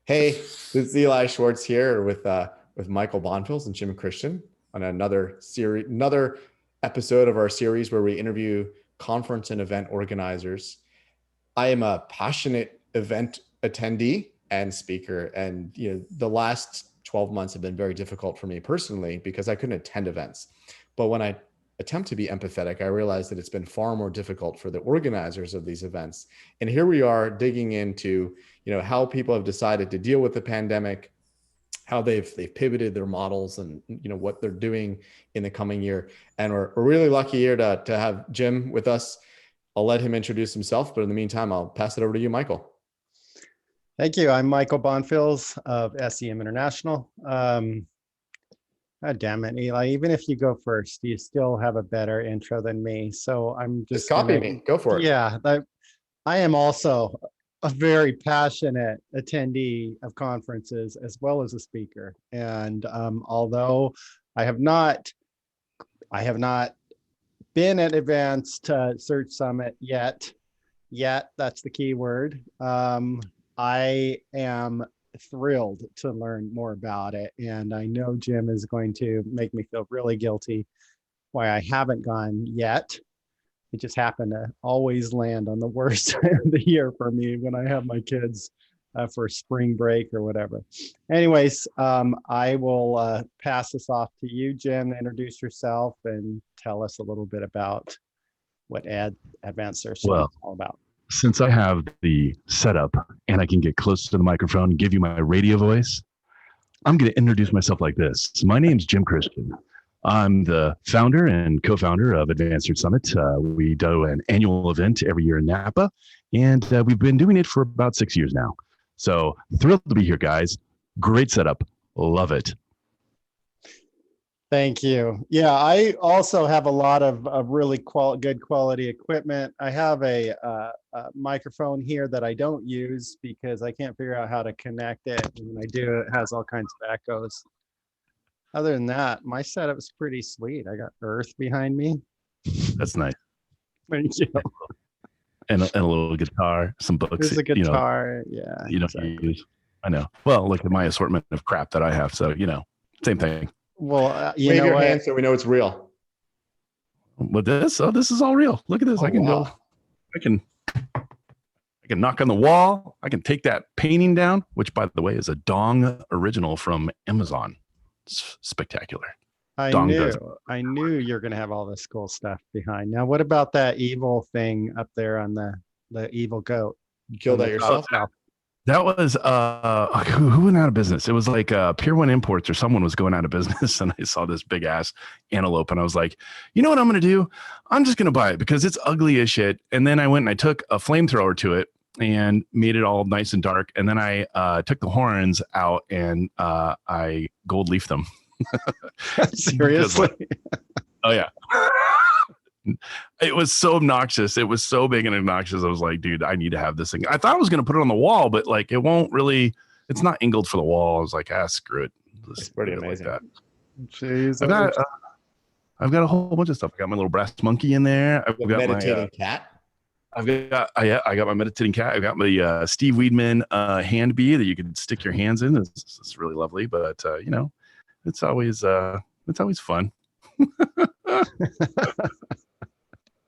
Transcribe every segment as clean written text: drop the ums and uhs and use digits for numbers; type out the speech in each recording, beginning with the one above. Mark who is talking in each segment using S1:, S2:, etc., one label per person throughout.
S1: Hey, this is Eli Schwartz here with Michael Bonfils and Jim Christian on another episode of our series where we interview conference and event organizers. I am a passionate event attendee and speaker, and the last 12 months have been very difficult for me personally because I couldn't attend events. But when I attempt to be empathetic, I realize that it's been far more difficult for the organizers of these events. And here we are digging into how people have decided to deal with the pandemic, how they've pivoted their models, and what they're doing in the coming year. And we're really lucky here to have Jim with us. I'll let him introduce himself, but in the meantime, I'll pass it over to you, Michael.
S2: Thank you. I'm Michael Bonfils of SEM International. God damn it, Eli. Even if you go first, you still have a better intro than me. So I'm just
S1: copy me. Go for it.
S2: Yeah, I am also a very passionate attendee of conferences as well as a speaker. And although I have not been at Advanced Search Summit yet, that's the key word. I am thrilled to learn more about it. And I know Jim is going to make me feel really guilty why I haven't gone yet. It just happened to always land on the worst time of the year for me when I have my kids for spring break or whatever. Anyways, I will pass this off to you, Jim, to introduce yourself and tell us a little bit about what Advanced Search is all about.
S3: Since I have the setup and I can get close to the microphone and give you my radio voice, I'm going to introduce myself like this. My name's Jim Christian. I'm the founder and co-founder of Advanced Search Summit. We do an annual event every year in Napa, and we've been doing it for about 6 years now. So thrilled to be here, guys. Great setup. Love it.
S2: Thank you. Yeah, I also have a lot of really good quality equipment. I have a microphone here that I don't use because I can't figure out how to connect it. And when I do, it has all kinds of echoes. Other than that, my setup is pretty sweet. I got Earth behind me.
S3: That's nice.
S2: Thank you.
S3: And a little guitar, some books.
S2: There's a guitar, yeah.
S3: Exactly. Use. I know. Well, look at my assortment of crap that I have. So, same thing.
S2: Well,
S1: you know your hand so we know it's real.
S3: With this? Oh, this is all real. Look at this. I can knock on the wall. I can take that painting down, which, by the way, is a Dong original from Amazon. It's spectacular.
S2: I knew you're going to have all this cool stuff behind. Now, what about that evil thing up there on the evil goat?
S1: You killed that yourself?
S3: That was who went out of business? It was like Pier 1 Imports or someone was going out of business, and I saw this big ass antelope, and I was like, you know what I'm going to do? I'm just going to buy it because it's ugly as shit. And then I went and I took a flamethrower to it and made it all nice and dark. And then I took the horns out and I gold leafed them.
S2: Seriously?
S3: Oh yeah. It was so obnoxious. It was so big and obnoxious. I was like, dude, I need to have this thing. I thought I was going to put it on the wall, but like, it won't really, it's not angled for the wall. I was like, screw it.
S1: It's pretty amazing.
S3: Like that.
S2: Jeez.
S3: I've got a whole bunch of stuff. I got my little brass monkey in there. I've got
S1: meditating cat.
S3: I got my meditating cat. I got my Steve Weedman hand bee that you can stick your hands in. It's really lovely, but it's always fun.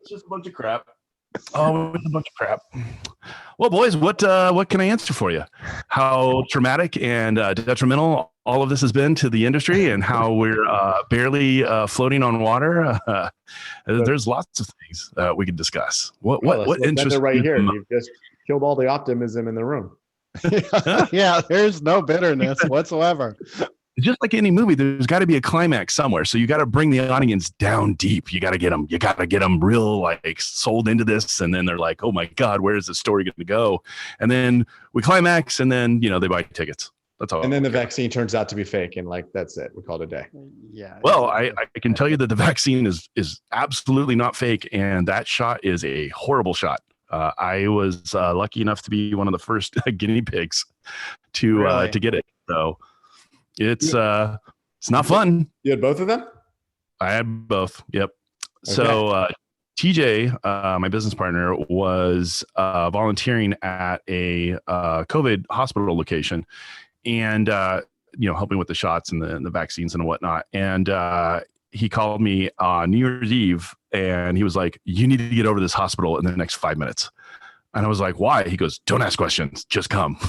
S3: It's just a bunch of crap. Oh, it's a bunch of crap. Well, boys, what can I answer for you? How traumatic and detrimental all of this has been to the industry, and how we're barely floating on water. There's lots of things we could discuss. What interests
S1: right here? You've just killed all the optimism in the room.
S2: Yeah, there's no bitterness whatsoever.
S3: Just like any movie, there's got to be a climax somewhere. So you got to bring the audience down deep. You got to get them real, like, sold into this. And then they're like, oh my God, where is the story going to go? And then we climax, and then, they buy tickets. That's all.
S1: And then the vaccine turns out to be fake. And like, that's it. We call it a day.
S2: Yeah.
S3: Well, I can tell you that the vaccine is absolutely not fake. And that shot is a horrible shot. I was lucky enough to be one of the first guinea pigs to get it. So it's not fun.
S1: You had both of them?
S3: I had both. Yep.
S1: Okay.
S3: So TJ, my business partner, was volunteering at a COVID hospital location, and helping with the shots and the vaccines and whatnot. And he called me on New Year's Eve, and he was like, "You need to get over to this hospital in the next 5 minutes." And I was like, "Why?" He goes, "Don't ask questions, just come."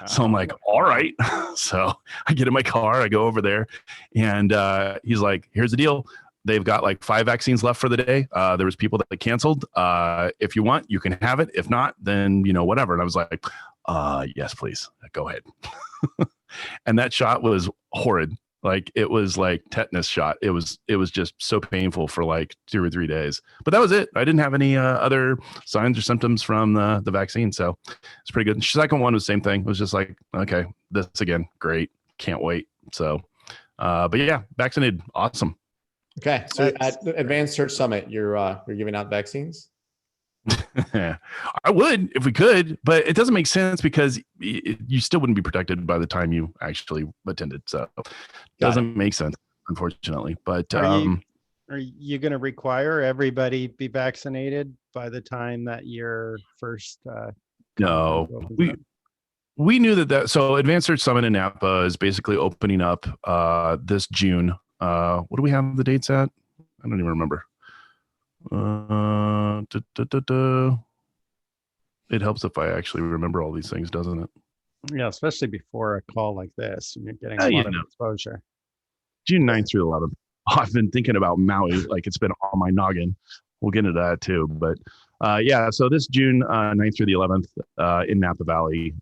S3: So I'm like, "All right." So I get in my car, I go over there, and he's like, "Here's the deal. They've got like 5 vaccines left for the day. There was people that they canceled. If you want, you can have it. If not, then, whatever." And I was like, "Yes, please. Go ahead." And that shot was horrid. Like, it was like tetanus shot. It was just so painful for like 2 or 3 days, but that was it. I didn't have any other signs or symptoms from the vaccine. So it's pretty good. The second one was the same thing. It was just like, okay, this again, great. Can't wait. So, but yeah, vaccinated. Awesome.
S1: Okay. So at Advanced Search Summit, you're giving out vaccines?
S3: I would if we could, but it doesn't make sense because you still wouldn't be protected by the time you actually attended. So it doesn't make sense, unfortunately. But
S2: are you going to require everybody be vaccinated by the time that your first?
S3: No, we knew that. So Advanced Search Summit in Napa is basically opening up this June. What do we have the dates at? I don't even remember. It helps if I actually remember all these things, doesn't it?
S2: Yeah, especially before a call like this, and you're getting a lot of exposure.
S3: June 9th through 11th. I've been thinking about Maui, like it's been on my noggin. We'll get into that too. But so this June 9th through the 11th in Napa Valley,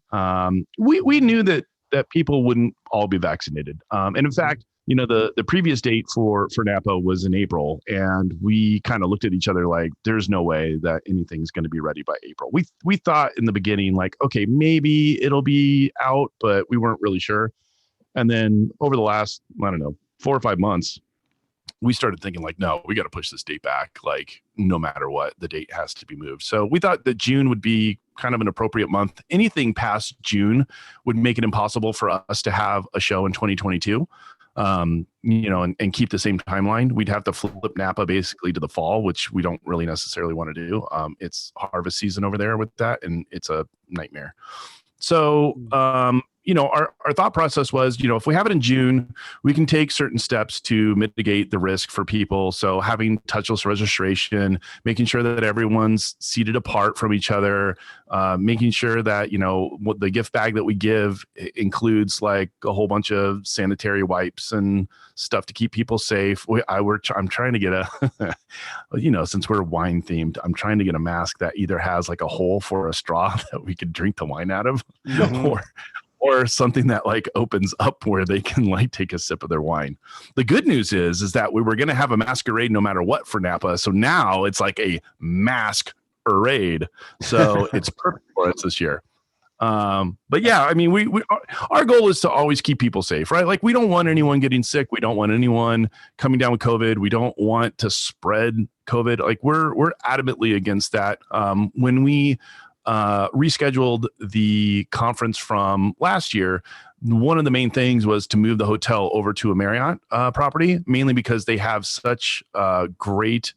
S3: we knew that people wouldn't all be vaccinated. And in fact, the previous date for Napa was in April, and we kind of looked at each other like, there's no way that anything's going to be ready by April. We thought in the beginning, like, okay, maybe it'll be out, but we weren't really sure. And then over the last, 4 or 5 months, we started thinking like, no, we got to push this date back. Like, no matter what, the date has to be moved. So we thought that June would be kind of an appropriate month. Anything past June would make it impossible for us to have a show in 2022. And keep the same timeline. We'd have to flip Napa basically to the fall, which we don't really necessarily want to do. It's harvest season over there with that, and it's a nightmare. So, our thought process was, if we have it in June, we can take certain steps to mitigate the risk for people. So having touchless registration, making sure that everyone's seated apart from each other, making sure that, what the gift bag that we give includes like a whole bunch of sanitary wipes and stuff to keep people safe. I'm trying to get a, since we're wine themed, I'm trying to get a mask that either has like a hole for a straw that we could drink the wine out of, or something that like opens up where they can like take a sip of their wine. The good news is that we were going to have a masquerade no matter what for Napa. So now it's like a mask parade. So it's perfect for us this year. But yeah, our goal is to always keep people safe, right? Like, we don't want anyone getting sick. We don't want anyone coming down with COVID. We don't want to spread COVID. Like, we're adamantly against that. When we rescheduled the conference from last year, one of the main things was to move the hotel over to a Marriott property, mainly because they have such great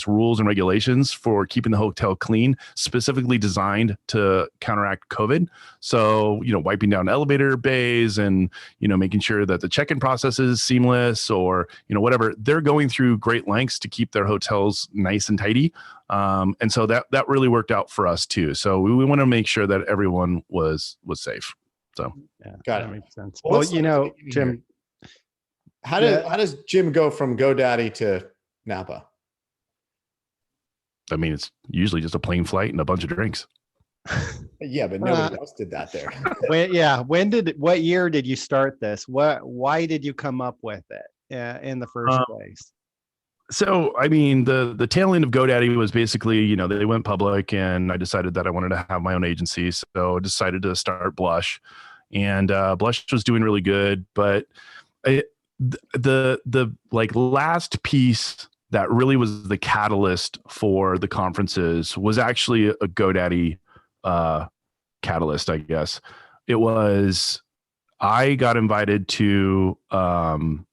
S3: rules and regulations for keeping the hotel clean, specifically designed to counteract COVID. So, wiping down elevator bays and, making sure that the check-in process is seamless, or, whatever. They're going through great lengths to keep their hotels nice and tidy. And so that really worked out for us too. So we want to make sure that everyone was safe. So
S2: yeah,
S1: got it.
S2: That makes sense.
S1: Well,
S2: Jim,
S1: how does Jim go from GoDaddy to Napa?
S3: It's usually just a plane flight and a bunch of drinks.
S1: Yeah, but nobody else did that there.
S2: What year did you start this? Why did you come up with it in the first place?
S3: So, the tail end of GoDaddy was basically, they went public, and I decided that I wanted to have my own agency. So I decided to start Blush, and Blush was doing really good. But the last piece that really was the catalyst for the conferences was actually a GoDaddy catalyst, I guess. It was, I got invited to go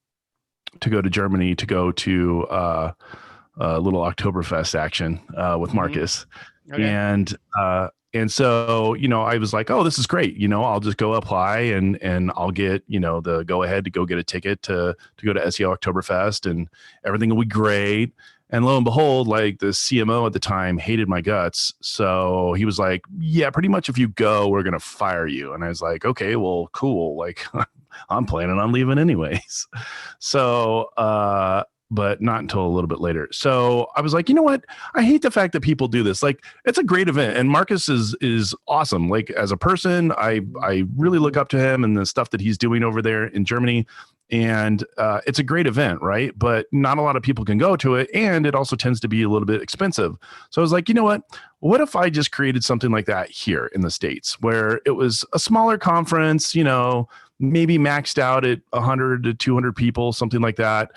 S3: to Germany to go to little Oktoberfest action with Marcus.
S2: Okay.
S3: And so, I was like, oh, this is great. I'll just go apply and I'll get, the go ahead to go get a ticket to go to SEO Oktoberfest, and everything will be great. And lo and behold, like, the CMO at the time hated my guts. So he was like, yeah, pretty much if you go, we're going to fire you. And I was like, okay, well, cool. Like, I'm planning on leaving anyways. So, but not until a little bit later. So I was like, you know what? I hate the fact that people do this. Like, it's a great event, and Marcus is awesome. Like, as a person, I really look up to him and the stuff that he's doing over there in Germany. And it's a great event, right? But not a lot of people can go to it, and it also tends to be a little bit expensive. So I was like, you know what? What if I just created something like that here in the States, where it was a smaller conference, maybe maxed out at 100 to 200 people, something like that.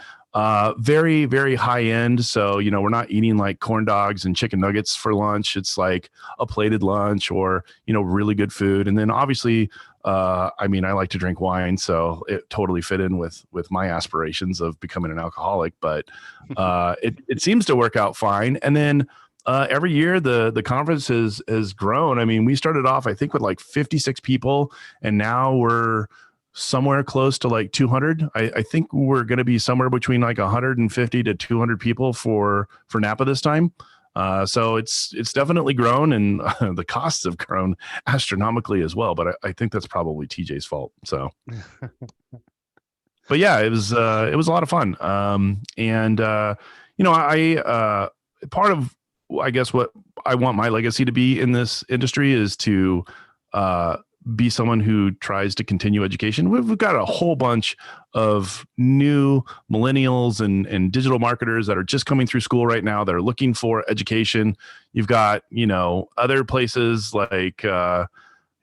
S3: Very, very high end. So, we're not eating like corn dogs and chicken nuggets for lunch. It's like a plated lunch or, really good food. And then obviously, I like to drink wine, so it totally fit in with my aspirations of becoming an alcoholic, but it seems to work out fine. And then every year the conference has grown. I mean, we started off, I think, with like 56 people, and now we're somewhere close to like 200. I think we're going to be somewhere between like 150 to 200 people for Napa this time. So it's definitely grown, and the costs have grown astronomically as well. But I think that's probably TJ's fault. So, but yeah, it was a lot of fun. I part of, I guess, what I want my legacy to be in this industry is to be someone who tries to continue education. We've got a whole bunch of new millennials and digital marketers that are just coming through school right now that are looking for education. You've got, other places like,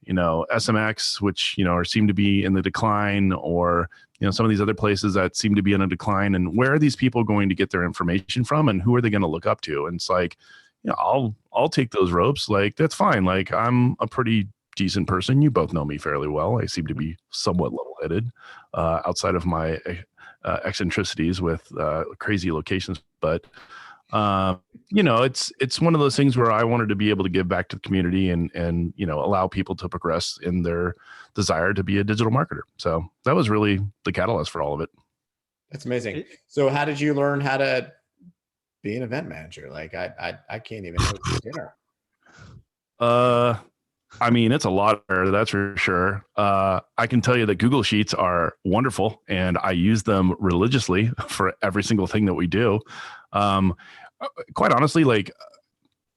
S3: SMX, which, seem to be in the decline, or, some of these other places that seem to be in a decline. And where are these people going to get their information from, and who are they going to look up to? And it's like, I'll take those ropes. Like, that's fine. Like, I'm a pretty decent person. You both know me fairly well. I seem to be somewhat level-headed outside of my eccentricities with crazy locations. But it's one of those things where I wanted to be able to give back to the community and allow people to progress in their desire to be a digital marketer. So that was really the catalyst for all of it.
S1: That's amazing. So how did you learn how to be an event manager? Like, I can't even cook dinner.
S3: It's a lot better, that's for sure. I can tell you that Google Sheets are wonderful, and I use them religiously for every single thing that we do. Quite honestly, like,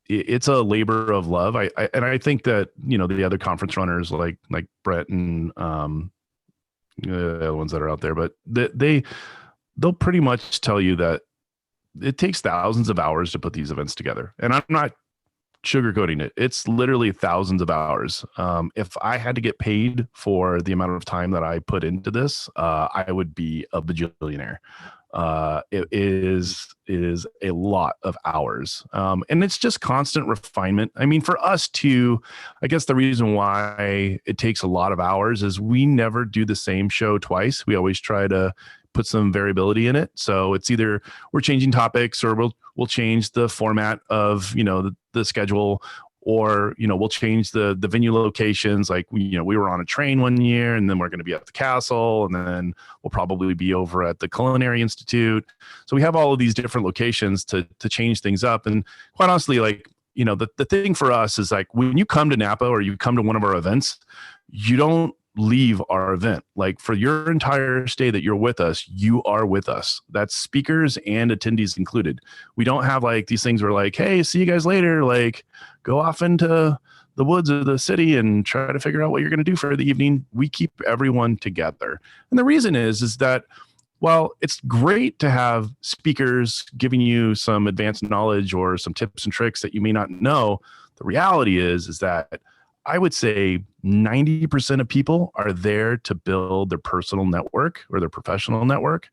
S3: it's a labor of love. I think that, the other conference runners like Brett and the other ones that are out there, but they'll pretty much tell you that it takes thousands of hours to put these events together. And I'm not sugarcoating it. It's literally thousands of hours. If I had to get paid for the amount of time that I put into this, I would be a bajillionaire. It is a lot of hours. And it's just constant refinement. I mean, for us too, I guess the reason why it takes a lot of hours is we never do the same show twice. We always try to put some variability in it. So it's either we're changing topics, or we'll change the format of, the schedule, or, we'll change the venue locations. Like, we were on a train one year, and then we're going to be at the castle, and then we'll probably be over at the Culinary Institute. So we have all of these different locations to change things up. And quite honestly, like, the thing for us is, like, when you come to Napa or you come to one of our events, you don't leave our event. Like, for your entire stay that you're with us, you are with us. That's speakers and attendees included. We don't have like these things where, like, hey, see you guys later, like, go off into the woods of the city and try to figure out what you're going to do for the evening. We keep everyone together. And the reason is that, while it's great to have speakers giving you some advanced knowledge or some tips and tricks that you may not know, the reality is that I would say 90% of people are there to build their personal network or their professional network,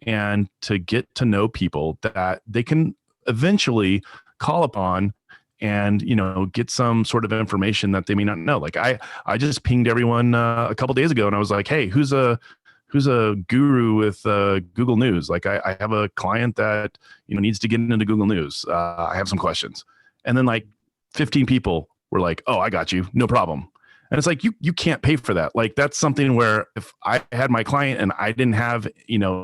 S3: and to get to know people that they can eventually call upon and, get some sort of information that they may not know. Like, I just pinged everyone a couple days ago, and I was like, hey, who's a who's a guru with Google News. Like I have a client that, needs to get into Google News. I have some questions. And then like 15 people were like, oh, I got you. No problem. And it's like, you can't pay for that. Like that's something where if I had my client and I didn't have,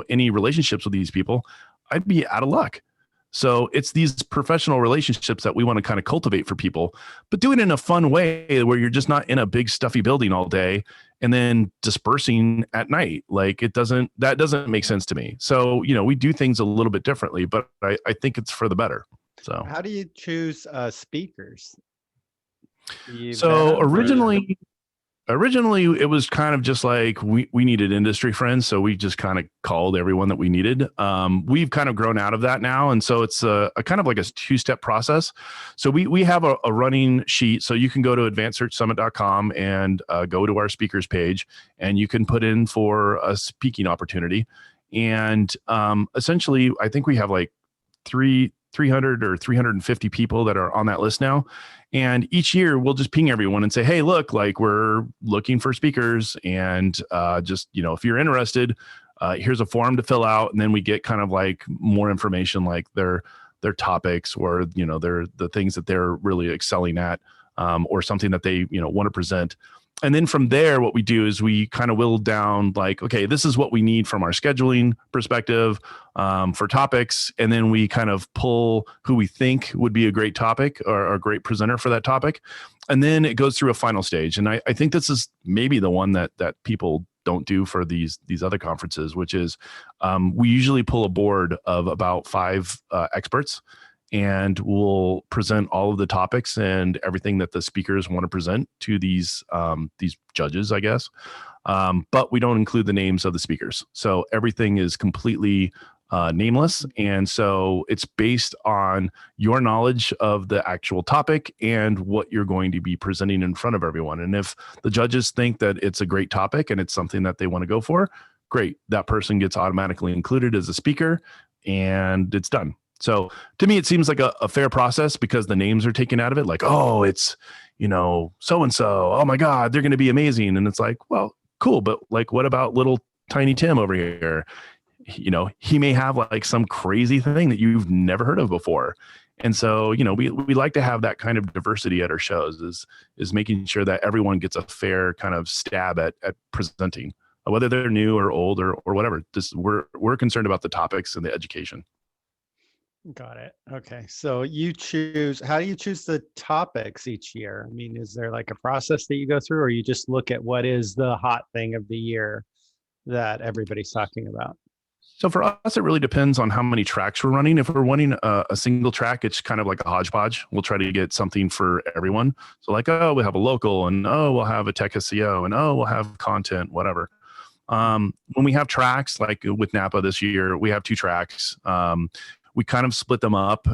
S3: any relationships with these people, I'd be out of luck. So it's these professional relationships that we want to kind of cultivate for people, but do it in a fun way where you're just not in a big stuffy building all day and then dispersing at night. Like that doesn't make sense to me. So, we do things a little bit differently, but I think it's for the better. So
S2: how do you choose speakers?
S3: So originally it was kind of just like we needed industry friends, so we just kind of called everyone that we needed. We've kind of grown out of that now, and so it's a kind of like a two-step process. So we have a running sheet, so you can go to advancedsearchsummit.com and go to our speakers page, and you can put in for a speaking opportunity. And essentially, I think we have like 300 or 350 people that are on that list now. And each year we'll just ping everyone and say, hey, look, like we're looking for speakers, and just, if you're interested, here's a form to fill out. And then we get kind of like more information, like their topics, or, the things that they're really excelling at, or something that they, want to present. And then from there, what we do is we kind of whittle down like, okay, this is what we need from our scheduling perspective for topics. And then we kind of pull who we think would be a great topic or a great presenter for that topic. And then it goes through a final stage. And I think this is maybe the one that people don't do for these other conferences, which is we usually pull a board of about 5 experts, and we'll present all of the topics and everything that the speakers want to present to these judges, I guess. But we don't include the names of the speakers. So everything is completely nameless. And so it's based on your knowledge of the actual topic and what you're going to be presenting in front of everyone. And if the judges think that it's a great topic and it's something that they want to go for, great. That person gets automatically included as a speaker, and it's done. So to me, it seems like a fair process because the names are taken out of it. Like, oh, it's, so-and-so. Oh my God, they're going to be amazing. And it's like, well, cool. But like, what about little tiny Tim over here? He may have like some crazy thing that you've never heard of before. And so, we like to have that kind of diversity at our shows is making sure that everyone gets a fair kind of stab at presenting, whether they're new or old or whatever. We're concerned about the topics and the education.
S2: Got it. Okay. So how do you choose the topics each year? I mean, is there like a process that you go through, or you just look at what is the hot thing of the year that everybody's talking about?
S3: So for us, it really depends on how many tracks we're running. If we're running a single track, it's kind of like a hodgepodge. We'll try to get something for everyone. So like, oh, we'll have a local, and oh, we'll have a tech SEO, and oh, we'll have content, whatever. When we have tracks, like with Napa this year, we have 2 tracks. We kind of split them up,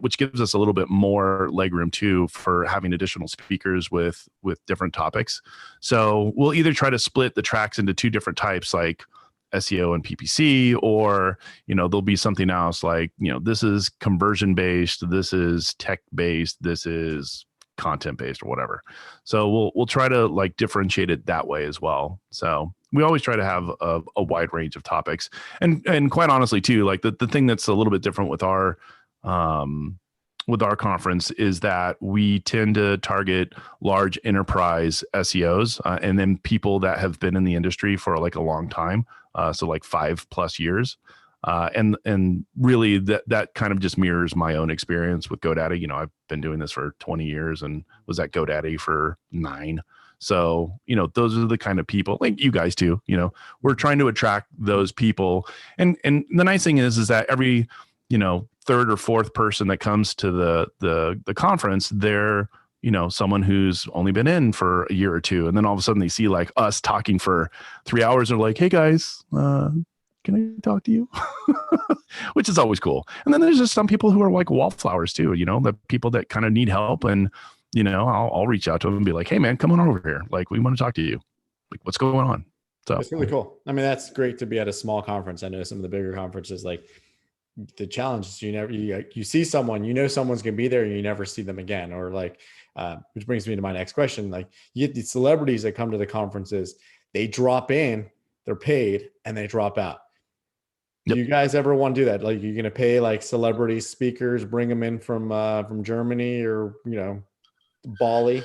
S3: which gives us a little bit more legroom too for having additional speakers with different topics. So we'll either try to split the tracks into 2 different types, like SEO and PPC, or there'll be something else like this is conversion based, this is tech based, this is content based, or whatever. So we'll try to like differentiate it that way as well. So we always try to have a wide range of topics, and quite honestly too, like the thing that's a little bit different with our conference is that we tend to target large enterprise SEOs and then people that have been in the industry for like a long time, so like 5+ years. And really that kind of just mirrors my own experience with GoDaddy. I've been doing this for 20 years and was at GoDaddy for 9. So, those are the kind of people like you guys too, we're trying to attract those people. And the nice thing is that every, 3rd or 4th person that comes to the conference, they're, someone who's only been in for a year or 2. And then all of a sudden they see like us talking for 3 hours. They're like, hey guys, can I talk to you? Which is always cool. And then there's just some people who are like wallflowers too, the people that kind of need help. And, I'll reach out to them and be like, hey man, come on over here. Like, we want to talk to you. Like, what's going on? So
S1: it's really cool. I mean, that's great to be at a small conference. I know some of the bigger conferences, like the challenge is you see someone, someone's going to be there and you never see them again. Or like, which brings me to my next question. Like, you get these celebrities that come to the conferences, they drop in they're paid and they drop out.
S3: Yep.
S1: Do you guys ever want to do that? Like, you're going to pay like celebrity speakers, bring them in from Germany or, Bali?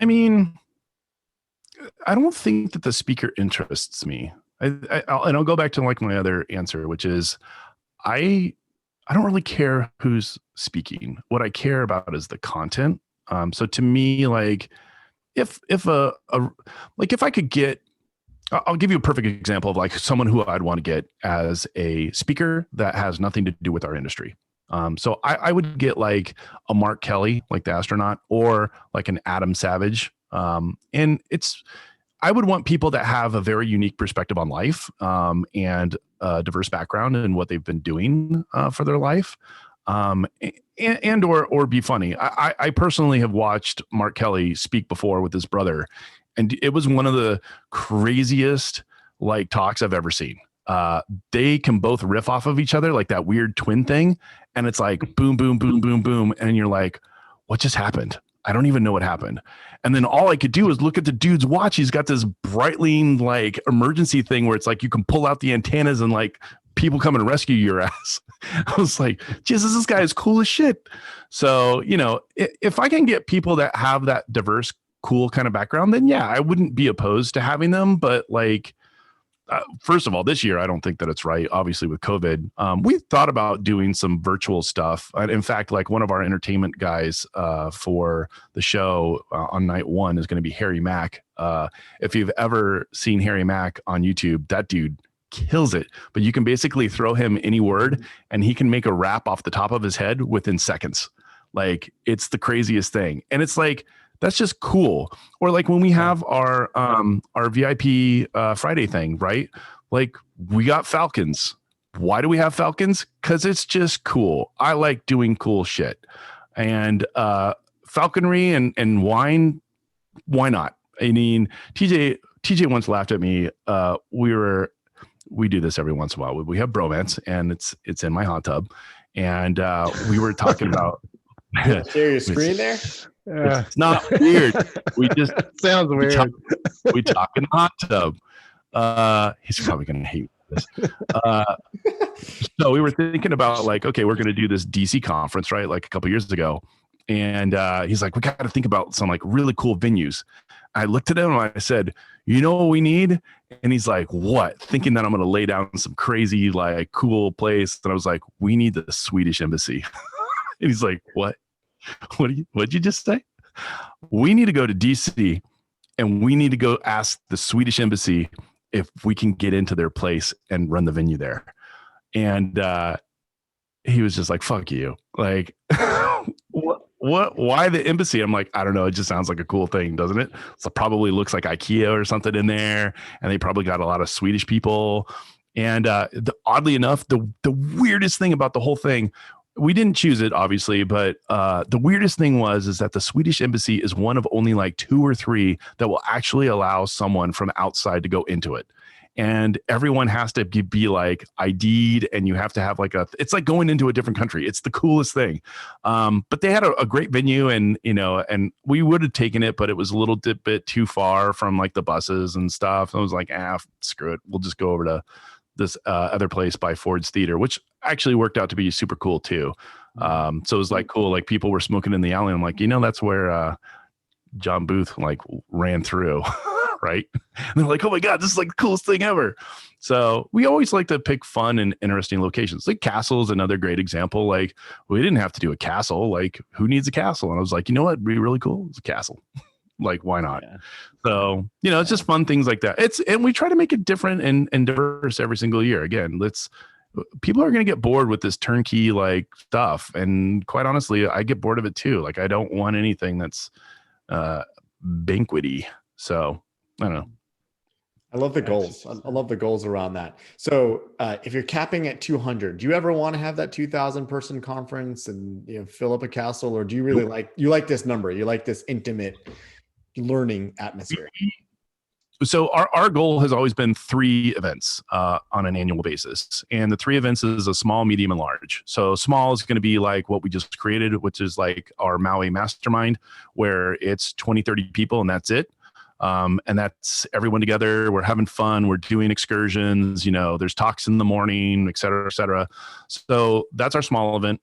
S3: I mean, I don't think that the speaker interests me. I'll go back to like my other answer, which is I don't really care who's speaking. What I care about is the content. So to me, like if I could get, I'll give you a perfect example of like someone who I'd want to get as a speaker that has nothing to do with our industry. So I would get like a Mark Kelly, like the astronaut, or like an Adam Savage. And I would want people that have a very unique perspective on life, and a diverse background in what they've been doing for their life, and or be funny. I personally have watched Mark Kelly speak before with his brother, and it was one of the craziest like talks I've ever seen. They can both riff off of each other like that weird twin thing, and it's like boom, boom, boom, boom, boom, and you're like, what just happened? I don't even know what happened. And then all I could do is look at the dude's watch. He's got this Breitling like emergency thing where it's like you can pull out the antennas and like people come and rescue your ass. I was like, Jesus, this guy is cool as shit. So, if I can get people that have that diverse, cool kind of background, then yeah, I wouldn't be opposed to having them. But like, first of all, this year, I don't think that it's right. Obviously, with COVID, we thought about doing some virtual stuff. In fact, like one of our entertainment guys for the show on night one is going to be Harry Mack. If you've ever seen Harry Mack on YouTube, that dude kills it. But you can basically throw him any word, and he can make a rap off the top of his head within seconds. Like, it's the craziest thing, and it's like, that's just cool. Or like when we have our VIP Friday thing, right? Like, we got falcons. Why do we have falcons? Because it's just cool. I like doing cool shit. And falconry and wine, why not? I mean, TJ once laughed at me. We do this every once in a while. We have bromance, and it's in my hot tub. And we were talking about
S1: share your screen there.
S3: It's not weird. We just
S2: sounds weird.
S3: We talk in the hot tub. He's probably gonna hate this. So we were thinking about like, okay, we're gonna do this DC conference, right? Like a couple years ago, and he's like, we got to think about some like really cool venues. I looked at him and I said, you know what we need? And he's like, what? Thinking that I'm gonna lay down some crazy like cool place, and I was like, we need the Swedish embassy. And he's like, what? What'd you just say? We need to go to DC, and we need to go ask the Swedish embassy if we can get into their place and run the venue there. And he was just like, fuck you. Like, why the embassy? I'm like, I don't know. It just sounds like a cool thing, doesn't it? So probably looks like IKEA or something in there. And they probably got a lot of Swedish people. And oddly enough, the weirdest thing about the whole thing, we didn't choose it, obviously, but the weirdest thing is that the Swedish embassy is one of only like 2 or 3 that will actually allow someone from outside to go into it. And everyone has to be like ID'd, and you have to have like it's like going into a different country. It's the coolest thing. But they had a great venue, and and we would have taken it, but it was a little bit too far from like the buses and stuff. I was like, screw it. We'll just go over to this other place by Ford's Theater, which actually worked out to be super cool too. So it was like cool, like people were smoking in the alley. I'm like, that's where John Booth like ran through. Right. And they're like, oh my God, this is like the coolest thing ever. So we always like to pick fun and interesting locations. Like Castle is another great example. Like, we didn't have to do a castle. Like, who needs a castle? And I was like, you know what would be really cool? It's a castle. Like, why not? Yeah. So, it's just fun things like that. And we try to make it different and diverse every single year. Again, people are going to get bored with this turnkey like stuff. And quite honestly, I get bored of it too. Like, I don't want anything that's banquety. So I don't know.
S1: I love the goals. I love the goals around that. So if you're capping at 200, do you ever want to have that 2,000 person conference and fill up a castle, or do you really like this number? You like this intimate learning atmosphere?
S3: So our goal has always been 3 events on an annual basis. And the 3 events is a small, medium, and large. So small is going to be like what we just created, which is like our Maui Mastermind, where it's 20, 30 people and that's it. And that's everyone together. We're having fun. We're doing excursions. There's talks in the morning, et cetera, et cetera. So that's our small event.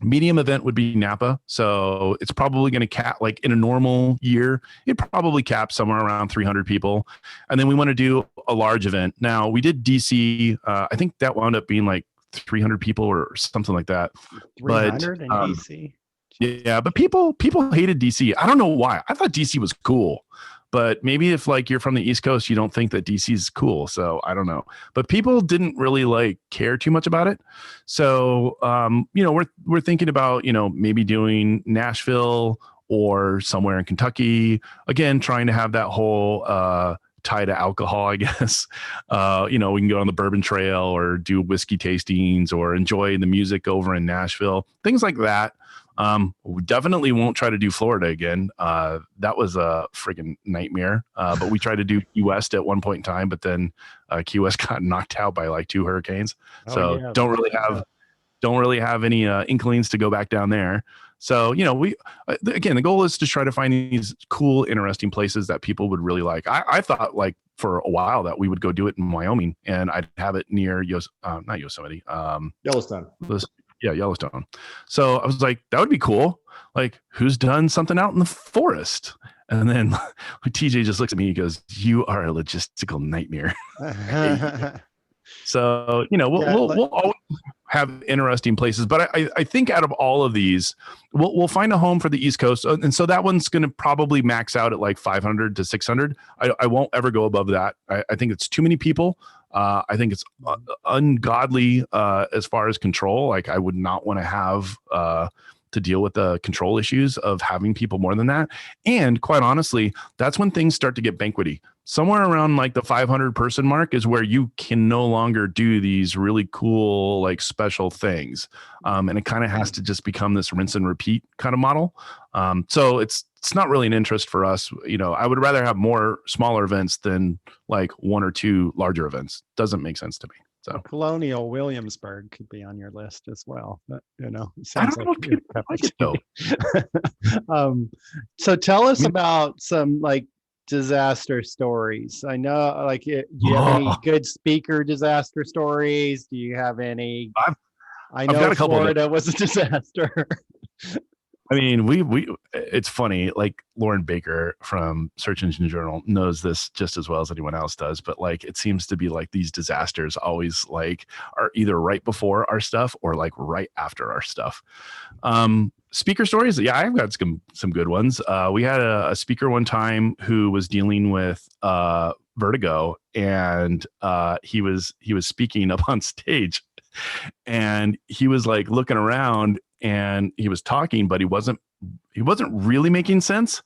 S3: Medium event would be Napa. So it's probably going to cap, like in a normal year, it probably caps somewhere around 300 people. And then we want to do a large event. Now we did DC. I think that wound up being like 300 people or something like that.
S2: 300 in DC.
S3: Yeah, but people hated DC. I don't know why. I thought DC was cool. But maybe if like you're from the East Coast, you don't think that DC is cool. So I don't know. But people didn't really like care too much about it. So we're thinking about maybe doing Nashville or somewhere in Kentucky. Again, trying to have that whole tie to alcohol, I guess. We can go on the Bourbon Trail or do whiskey tastings or enjoy the music over in Nashville. Things like that. We definitely won't try to do Florida again. That was a friggin' nightmare. But we tried to do Key West at one point in time, but then Key West got knocked out by like 2 hurricanes. Don't really have any inklings to go back down there. So, we again, the goal is to try to find these cool, interesting places that people would really like. I thought like for a while that we would go do it in Wyoming, and I'd have it near not Yosemite,
S1: Yellowstone.
S3: Yellowstone. So I was like, that would be cool. Like, who's done something out in the forest? And then TJ just looks at me. He goes, "You are a logistical nightmare." So we'll always have interesting places, but I think out of all of these, we'll find a home for the East Coast, and so that one's going to probably max out at like 500 to 600. I won't ever go above that. I think it's too many people. I think it's ungodly as far as control. Like I would not want to have to deal with the control issues of having people more than that. And quite honestly, that's when things start to get banquety. Somewhere around like the 500 person mark is where you can no longer do these really cool, like special things. And it kind of has to just become this rinse and repeat kind of model. So it's not really an interest for us. I would rather have more smaller events than like 1 or 2 larger events. Doesn't make sense to me. So
S2: Colonial Williamsburg could be on your list as well. But, it
S3: I
S2: sounds
S3: don't know if you'd like it though.
S2: So tell us about some like disaster stories. I know, like, do you have any good speaker disaster stories? Do you have any? I know
S3: got a couple
S2: Florida was a disaster.
S3: I mean, it's funny, like Lauren Baker from Search Engine Journal knows this just as well as anyone else does, but like, it seems to be like these disasters always like are either right before our stuff or like right after our stuff. Speaker stories. Yeah, I've got some good ones. We had a speaker one time who was dealing with vertigo, and he was speaking up on stage, and he was like looking around and he was talking, but he wasn't really making sense.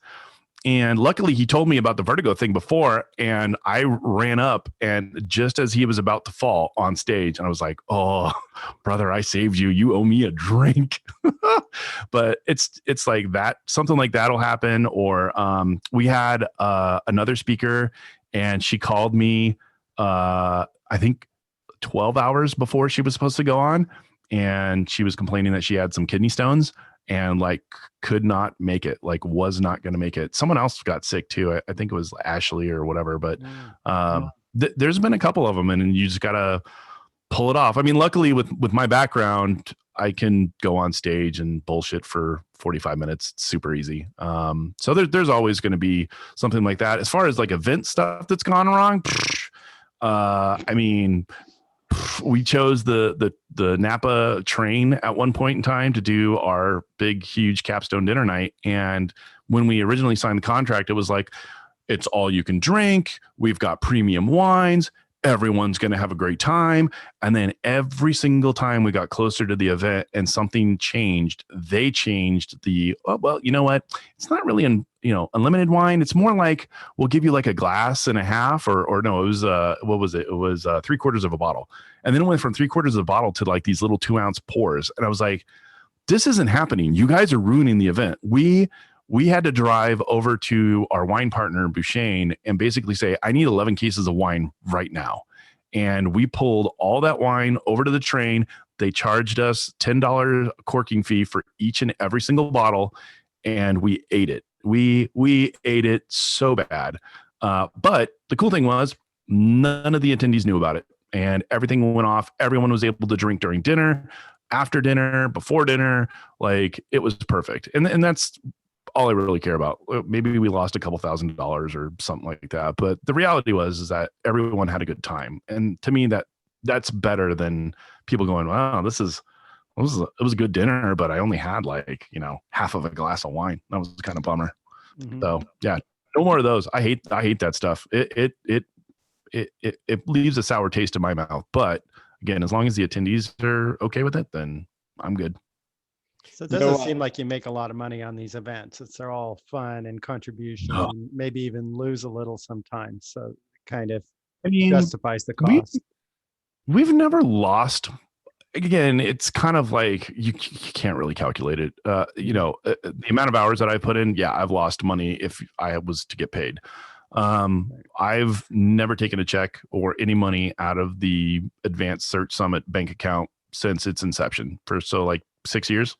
S3: And luckily he told me about the vertigo thing before, and I ran up, and just as he was about to fall on stage, and I was like, "Oh, brother, I saved you. You owe me a drink." But it's like that, something like that'll happen. Or we had another speaker, and she called me I think 12 hours before she was supposed to go on, and she was complaining that she had some kidney stones and like could not make it, like was not going to make it. Someone else got sick too. I think it was Ashley or whatever, but there's been a couple of them, and you just got to pull it off. I mean, luckily with my background, I can go on stage and bullshit for 45 minutes. It's super easy. So there's always going to be something like that. As far as like event stuff that's gone wrong, I mean, we chose the Napa train at one point in time to do our big, huge capstone dinner night. And when we originally signed the contract, it was like, it's all you can drink. We've got premium wines. Everyone's going to have a great time. And then every single time we got closer to the event and something changed, they changed well, you know what? It's not really unlimited wine. It's more like, we'll give you like a glass and a half, or no, it was, what was it? It was 3/4 of a bottle. And then it went from 3/4 of a bottle to like these little 2-ounce pours. And I was like, this isn't happening. You guys are ruining the event. We had to drive over to our wine partner, Bouchain, and basically say, I need 11 cases of wine right now. And we pulled all that wine over to the train. They charged us $10 corking fee for each and every single bottle, and we ate it. We ate it so bad. But the cool thing was none of the attendees knew about it, and everything went off. Everyone was able to drink during dinner, after dinner, before dinner. Like, it was perfect. And that's all I really care about. Maybe we lost a couple $1,000s or something like that. But the reality is that everyone had a good time. And to me, that's better than people going, wow, it was a good dinner, but I only had like, half of a glass of wine. That was kind of bummer.
S2: Mhm.
S3: So yeah, no more of those. I hate that stuff. It leaves a sour taste in my mouth. But again, as long as the attendees are okay with it, then I'm good.
S2: So it doesn't seem like you make a lot of money on these events. They're all fun and contribution, and maybe even lose a little sometimes. So it kind of justifies the cost.
S3: We've never lost. Again, it's kind of like you can't really calculate it. The amount of hours that I put in, yeah, I've lost money if I was to get paid. I've never taken a check or any money out of the Advanced Search Summit bank account since its inception for like 6 years.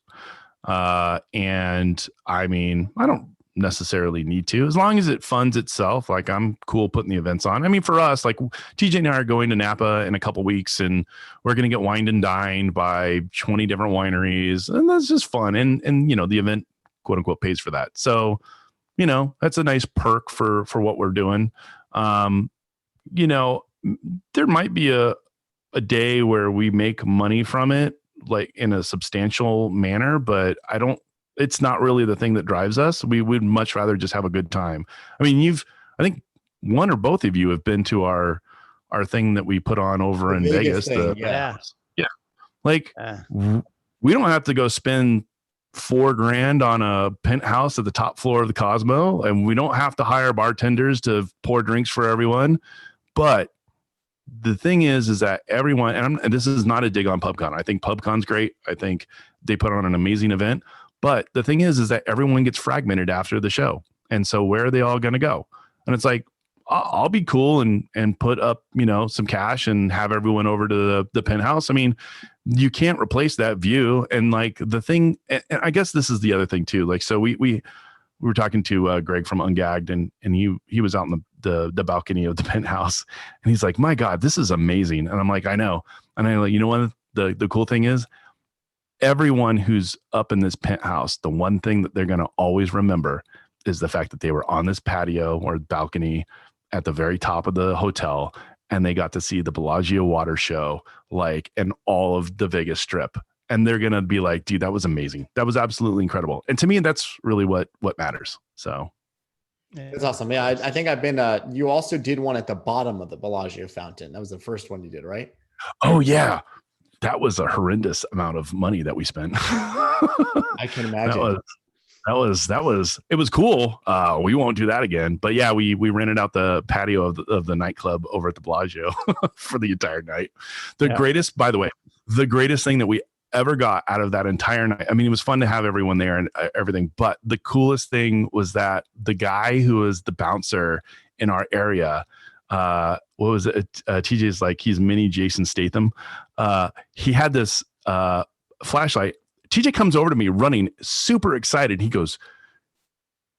S3: And I mean, I don't necessarily need to, as long as it funds itself. Like, I'm cool putting the events on. I mean, for us, like TJ and I are going to Napa in a couple weeks, and we're going to get wined and dined by 20 different wineries, and that's just fun. And the event, quote unquote, pays for that. So, that's a nice perk for what we're doing. There might be a day where we make money from it, like in a substantial manner, but it's not really the thing that drives us. We would much rather just have a good time. I mean, I think one or both of you have been to our thing that we put on over in Vegas.
S2: Yeah.
S3: Like, we don't have to go spend $4,000 on a penthouse at the top floor of the Cosmo, and we don't have to hire bartenders to pour drinks for everyone. But the thing is that everyone, and this is not a dig on PubCon. I think PubCon's great. I think they put on an amazing event. But the thing is that everyone gets fragmented after the show. And so where are they all going to go? And it's like, I'll be cool and put up, some cash and have everyone over to the penthouse. I mean, you can't replace that view. And like the thing, and I guess this is the other thing too. Like, so we were talking to Greg from Ungagged, and he was out in the balcony of the penthouse, and he's like, my God, this is amazing. And I'm like, I know. And I'm like, what the cool thing is? Everyone who's up in this penthouse, the one thing that they're going to always remember is the fact that they were on this patio or balcony at the very top of the hotel, and they got to see the Bellagio water show, like, and all of the Vegas Strip. And they're going to be like, dude, that was amazing. That was absolutely incredible. And to me, that's really what matters. So.
S1: That's awesome. Yeah. I think I've been, you also did one at the bottom of the Bellagio fountain. That was the first one you did, right?
S3: Oh yeah. That was a horrendous amount of money that we spent.
S1: I can imagine.
S3: It was cool. We won't do that again, but yeah, we rented out the patio of the nightclub over at the Bellagio for the entire night. The greatest thing that we ever got out of that entire night. I mean, it was fun to have everyone there and everything, but the coolest thing was that the guy who was the bouncer in our area, what was it? TJ's like, he's mini Jason Statham. He had this flashlight. TJ comes over to me running, super excited. He goes,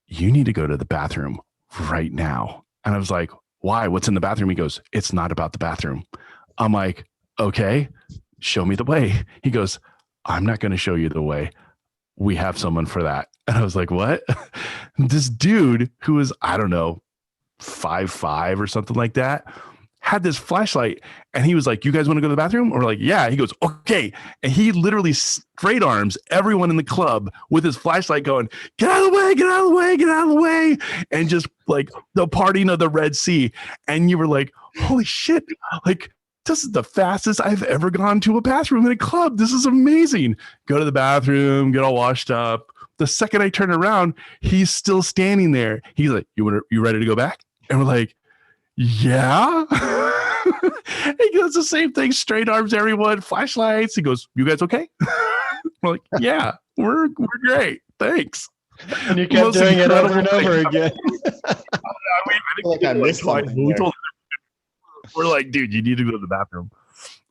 S3: you need to go to the bathroom right now. And I was like, why? What's in the bathroom? He goes, it's not about the bathroom. I'm like, okay, show me the way. He goes, I'm not going to show you the way. We have someone for that. And I was like, what? This dude who was, I don't know, 5'5" or something like that, had this flashlight, and he was like, you guys want to go to the bathroom? Or we're like, yeah. He goes, okay. And he literally straight arms everyone in the club with his flashlight going, get out of the way, get out of the way, get out of the way. And just like the partying of the Red Sea. And you were like, holy shit. Like, this is the fastest I've ever gone to a bathroom in a club. This is amazing. Go to the bathroom, get all washed up. The second I turn around, he's still standing there. He's like, you ready to go back? And we're like, yeah. He goes the same thing, straight arms everyone, flashlights. He goes, you guys okay? We're like, yeah, we're great. Thanks.
S2: And you kept doing it over and over again.
S1: I missed something.
S3: We're like, dude, you need to go to the bathroom.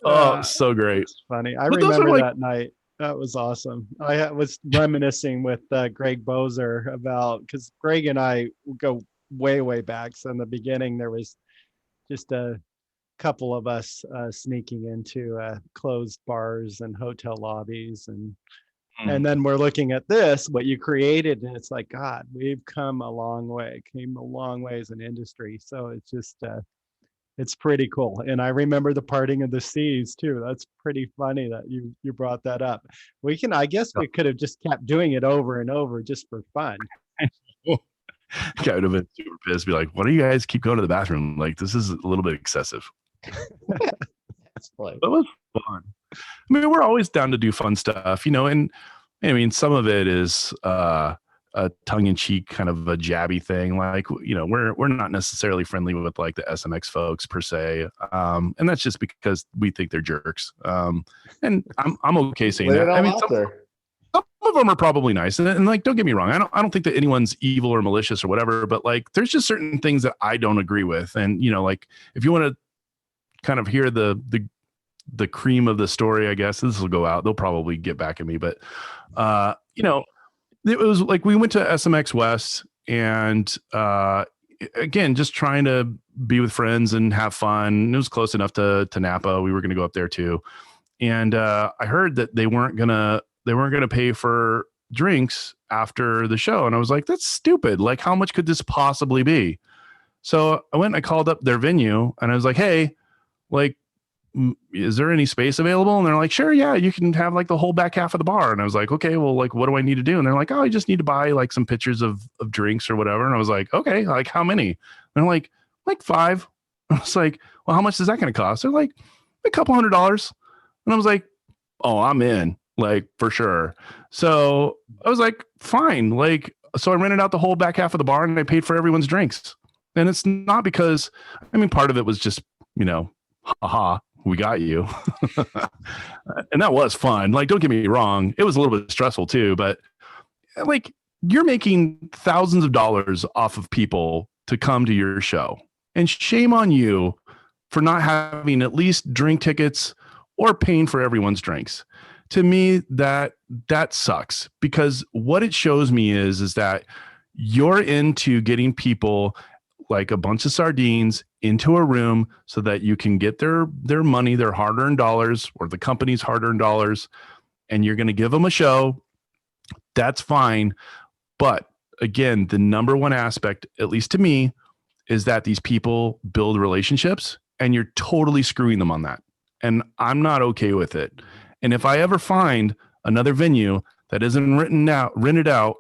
S3: Oh, so great.
S2: It's funny. I remember that night. That was awesome. Was reminiscing with Greg Bozer about, because Greg and I go way, way back. So in the beginning, there was just a couple of us sneaking into closed bars and hotel lobbies. And then we're looking at this, what you created, and it's like, God, we've came a long way as an industry. So it's just, it's pretty cool. And I remember the parting of the seas too. That's pretty funny that you brought that up. I guess we could have just kept doing it over and over just for fun.
S3: I would have been super pissed. Be like, why do you guys keep going to the bathroom? Like, this is a little bit excessive.
S1: That's funny.
S3: But it was fun. I mean, we're always down to do fun stuff, you know, and I mean, some of it is a tongue-in-cheek kind of a jabby thing. Like, you know, we're not necessarily friendly with like the SMX folks per se. And that's just because we think they're jerks. And I'm okay saying that. I mean, some of them are probably nice. And like, don't get me wrong. I don't think that anyone's evil or malicious or whatever, but like, there's just certain things that I don't agree with. And, you know, like if you want to kind of hear the cream of the story, I guess this will go out, they'll probably get back at me, but you know, it was like we went to SMX West and again, just trying to be with friends and have fun. It was close enough to Napa. We were going to go up there too. And I heard that they weren't going to pay for drinks after the show. And I was like, that's stupid. Like, how much could this possibly be? So I went and I called up their venue and I was like, hey, like, is there any space available? And they're like, sure, yeah, you can have like the whole back half of the bar. And I was like, okay, well, like, what do I need to do? And they're like, oh, I just need to buy like some pitchers of drinks or whatever. And I was like, okay, like how many? And they're like 5. I was like, well, how much is that going to cost? They're like a couple $100. And I was like, oh, I'm in, like for sure. So I was like, fine. Like, so I rented out the whole back half of the bar and I paid for everyone's drinks. And it's not because, I mean, part of it was just, you know, haha, we got you. And that was fun. Like, don't get me wrong. It was a little bit stressful too, but like you're making thousands of dollars off of people to come to your show, and shame on you for not having at least drink tickets or paying for everyone's drinks. To me, that sucks, because what it shows me is that you're into getting people like a bunch of sardines into a room so that you can get their money, their hard-earned dollars, or the company's hard-earned dollars, and you're going to give them a show. That's fine. But again, the number one aspect, at least to me, is that these people build relationships, and you're totally screwing them on that. And I'm not okay with it. And if I ever find another venue that isn't rented out,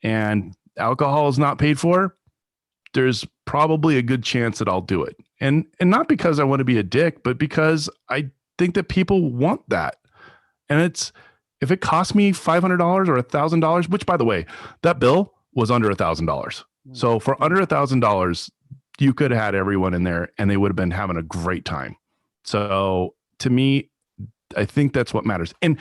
S3: and alcohol is not paid for, there's probably a good chance that I'll do it. And not because I want to be a dick, but because I think that people want that. And if it costs me $500 or $1,000, which by the way, that bill was under $1,000. So for under $1,000, you could have had everyone in there and they would have been having a great time. So to me, I think that's what matters. And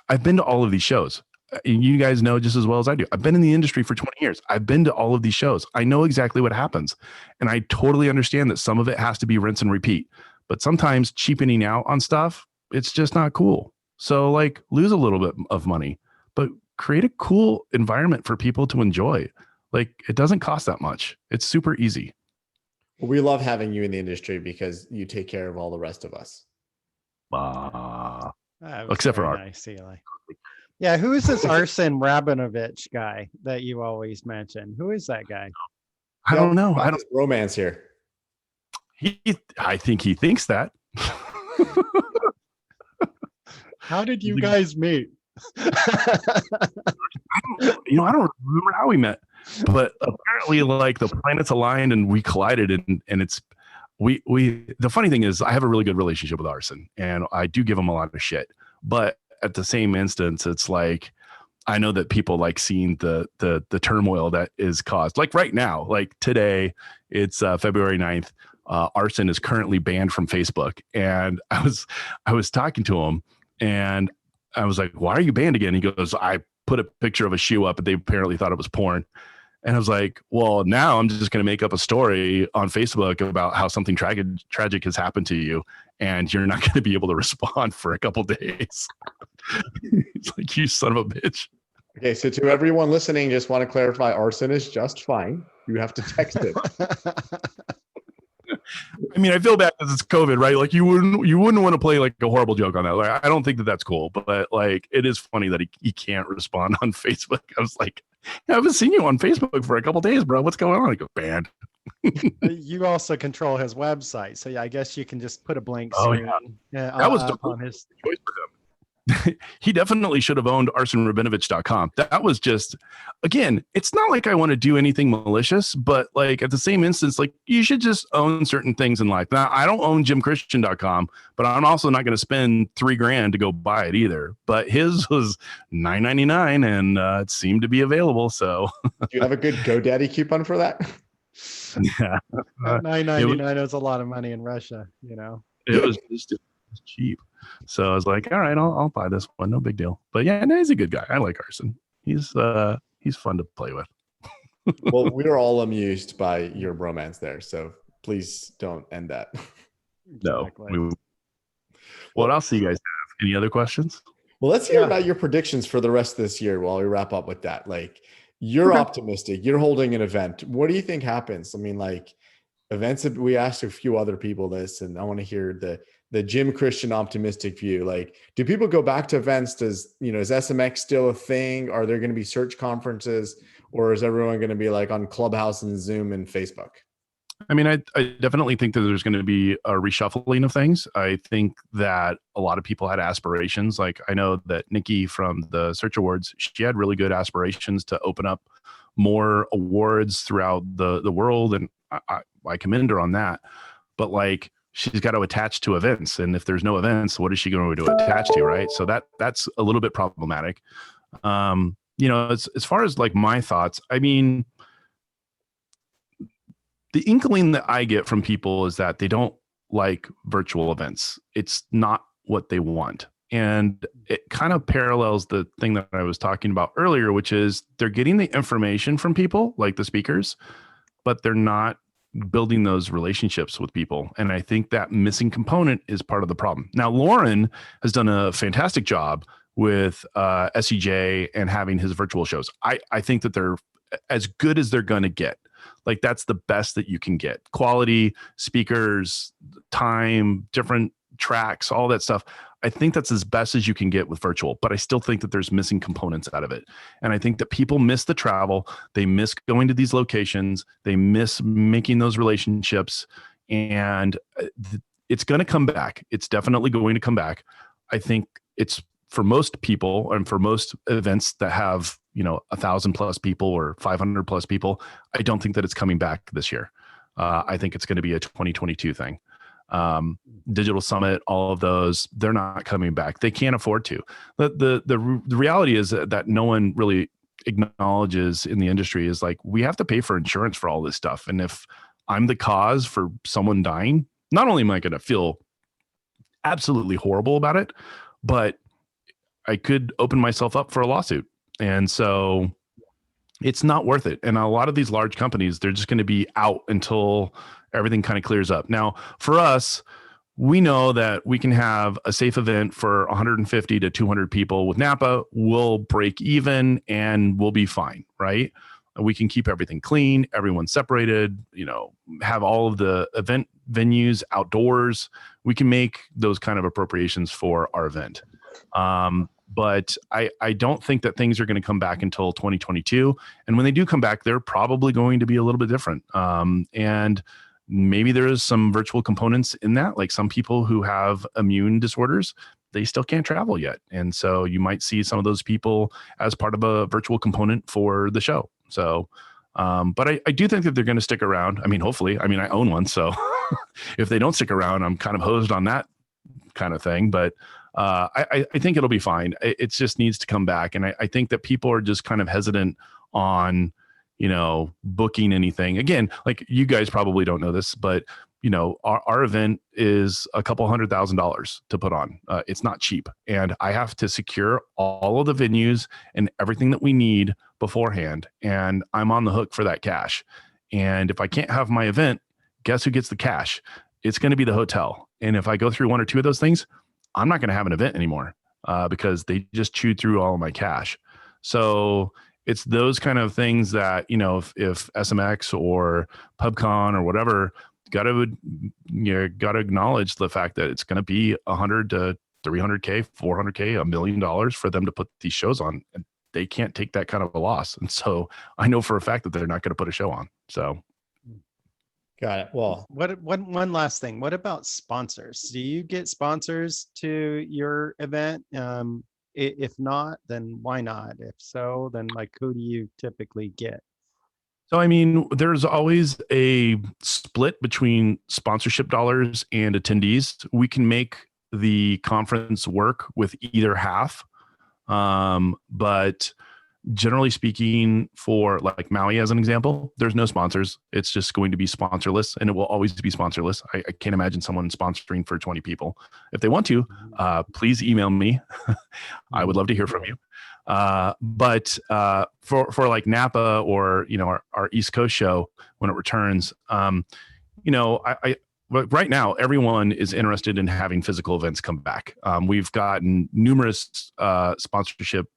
S3: I've been to all of these shows. You guys know just as well as I do. I've been in the industry for 20 years. I've been to all of these shows. I know exactly what happens. And I totally understand that some of it has to be rinse and repeat. But sometimes cheapening out on stuff, it's just not cool. So like lose a little bit of money, but create a cool environment for people to enjoy. Like it doesn't cost that much. It's super easy.
S1: Well, we love having you in the industry because you take care of all the rest of us.
S3: Except for
S2: nice, Eli. Yeah, who is this Arsen Rabinovich guy that you always mention? Who is that guy?
S3: I don't know. I don't
S1: romance here.
S3: I think he thinks that.
S2: How did you guys meet?
S3: I don't remember how we met, but apparently like the planets aligned and we collided, and it's we the funny thing is I have a really good relationship with Arsen and I do give him a lot of shit, but at the same instance, it's like, I know that people like seeing the turmoil that is caused. Like right now, like today, it's February 9th. Arsen is currently banned from Facebook. And I was talking to him and I was like, why are you banned again? He goes, I put a picture of a shoe up, but they apparently thought it was porn. And I was like, well, now I'm just going to make up a story on Facebook about how something tragic has happened to you, and you're not going to be able to respond for a couple days. He's like, you son of a bitch.
S1: Okay, so to everyone listening, just want to clarify, arson is just fine. You have to text it.
S3: I mean, I feel bad because it's COVID, right? Like you wouldn't want to play like a horrible joke on that. Like, I don't think that that's cool, but like it is funny that he can't respond on Facebook. I was like, I haven't seen you on Facebook for a couple days, bro. What's going on? I go, banned.
S2: You also control his website, so yeah, I guess you can just put a blank
S3: Oh,
S2: screen.
S3: That was the
S2: on his.
S3: choice for him. He definitely should have owned arsonrabinovich.com. That was just, again, it's not like I want to do anything malicious, but like at the same instance, like you should just own certain things in life. Now, I don't own jimchristian.com, but I'm also not going to spend $3,000 to go buy it either. But his was $9.99 and it seemed to be available. So
S1: Do you have a good GoDaddy coupon for that?
S3: yeah,
S2: $9.99 is a lot of money in Russia, you know.
S3: it was just cheap. So I was like, all right, I'll buy this one. No big deal. But yeah, no, he's a good guy. I like Arson. He's fun to play with.
S1: Well, we're all amused by your bromance there, so please don't end that.
S3: No.
S2: Exactly.
S3: What else do you guys have? Any other questions?
S1: Well, let's hear
S2: Yeah.
S1: about your predictions for the rest of this year while we wrap up with that. Like, you're
S3: Okay.
S1: optimistic. You're holding an event. What do you think happens? I mean, like, events. We asked a few other people this, and I want to hear the Jim Christian optimistic view. Like, do people go back to events? Is SMX still a thing? Are there going to be search conferences, or is everyone going to be like on Clubhouse and Zoom and Facebook?
S3: I mean, I definitely think that there's going to be a reshuffling of things. I think that a lot of people had aspirations. Like I know that Nikki from the Search Awards, she had really good aspirations to open up more awards throughout the world. And I commend her on that. But like, she's got to attach to events. And if there's no events, what is she going to attach to? Right. So that's a little bit problematic. As far as like my thoughts, I mean, the inkling that I get from people is that they don't like virtual events. It's not what they want. And it kind of parallels the thing that I was talking about earlier, which is they're getting the information from people like the speakers, but they're not building those relationships with people. And I think that missing component is part of the problem. Now, Lauren has done a fantastic job with SEJ and having his virtual shows. I think that they're as good as they're going to get. Like that's the best that you can get. Quality, speakers, time, different tracks, all that stuff. I think that's as best as you can get with virtual, but I still think that there's missing components out of it. And I think that people miss the travel. They miss going to these locations. They miss making those relationships. And it's going to come back. It's definitely going to come back. I think it's for most people and for most events that have 1,000+ people or 500+ people, I don't think that it's coming back this year. I think it's going to be a 2022 thing. Digital Summit, all of those, they're not coming back. They can't afford to. The reality is that no one really acknowledges in the industry is like, we have to pay for insurance for all this stuff. And if I'm the cause for someone dying, not only am I going to feel absolutely horrible about it, but I could open myself up for a lawsuit. And so it's not worth it. And a lot of these large companies, they're just going to be out until everything kind of clears up. Now, for us, we know that we can have a safe event for 150 to 200 people with Napa. We'll break even and we'll be fine, right? We can keep everything clean, everyone separated, have all of the event venues outdoors. We can make those kind of appropriations for our event. But I don't think that things are going to come back until 2022. And when they do come back, they're probably going to be a little bit different. And maybe there is some virtual components in that, like some people who have immune disorders, they still can't travel yet. And so you might see some of those people as part of a virtual component for the show. So, but I do think that they're going to stick around. I mean, hopefully, I own one. So if they don't stick around, I'm kind of hosed on that kind of thing. But I think it'll be fine. It just needs to come back. And I think that people are just kind of hesitant on, booking anything. Again, like you guys probably don't know this, but our event is a couple $100,000 to put on. It's not cheap. And I have to secure all of the venues and everything that we need beforehand. And I'm on the hook for that cash. And if I can't have my event, guess who gets the cash? It's going to be the hotel. And if I go through one or two of those things, I'm not going to have an event anymore. because they just chewed through all of my cash. So it's those kind of things that, if SMX or PubCon or whatever, got to acknowledge the fact that it's going to be 100 to 300K, 400K, $1 million for them to put these shows on. And they can't take that kind of a loss. And so I know for a fact that they're not going to put a show on. So.
S1: Got it. Well,
S2: one last thing. What about sponsors? Do you get sponsors to your event? If not, then why not? If so, then who do you typically get?
S3: So, I mean, there's always a split between sponsorship dollars and attendees. We can make the conference work with either half. But generally speaking, for like Maui as an example, there's no sponsors. It's just going to be sponsorless, and it will always be sponsorless. I can't imagine someone sponsoring for 20 people. If they want to, please email me. I would love to hear from you. But for like Napa or, our East Coast show, when it returns, but right now, everyone is interested in having physical events come back. We've gotten numerous sponsorship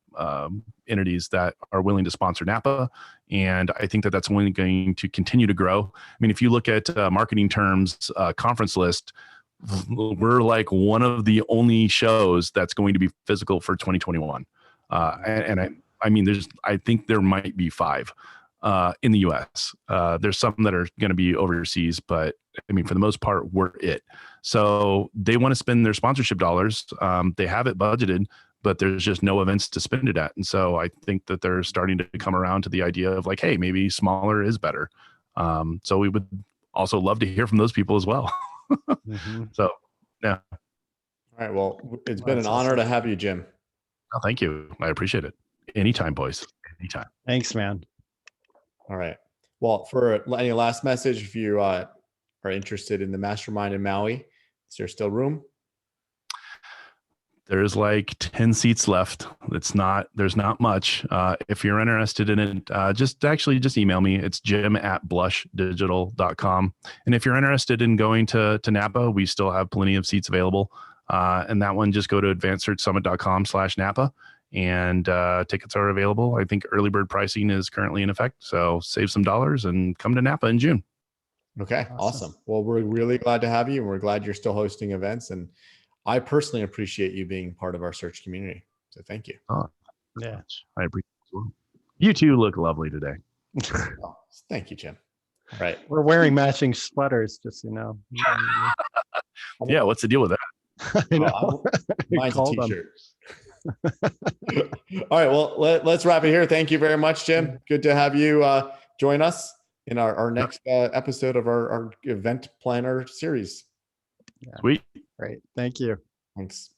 S3: entities that are willing to sponsor Napa, and I think that that's only going to continue to grow. I mean, if you look at Marketing Terms conference list, we're like one of the only shows that's going to be physical for 2021. And I mean, I think there might be 5 in the US. There's some that are going to be overseas, but I mean, for the most part, we're it. So they want to spend their sponsorship dollars. They have it budgeted, but there's just no events to spend it at. And so I think that they're starting to come around to the idea of like, hey, maybe smaller is better. So we would also love to hear from those people as well. So, yeah.
S1: All right. Well, it's been an honor to have you, Jim.
S3: Oh, thank you. I appreciate it. Anytime, boys. Anytime.
S2: Thanks, man.
S1: All right. Well, for any last message, if you are interested in the mastermind in Maui, is there still room?
S3: There's like 10 seats left. There's not much. If you're interested in it, just email me. It's jim@blushdigital.com. And if you're interested in going to Napa, we still have plenty of seats available. And that one, just go to advancedsearchsummit.com/Napa, and tickets are available. I think early bird pricing is currently in effect. So save some dollars and come to Napa in June.
S1: Okay. Awesome. Well, we're really glad to have you, and we're glad you're still hosting events. And I personally appreciate you being part of our search community. So thank you.
S3: Oh,
S2: yeah.
S3: I appreciate it as well. You two look lovely today.
S1: Oh, thank you, Jim. All right.
S2: We're wearing matching sweaters, just so you know.
S3: Yeah. What's the deal with that?
S2: I know.
S1: Mine's a t-shirt. All right. Well, let's wrap it here. Thank you very much, Jim. Good to have you join us in our next episode of our event planner series.
S2: Yeah.
S3: Sweet.
S2: Great. Thank you.
S1: Thanks.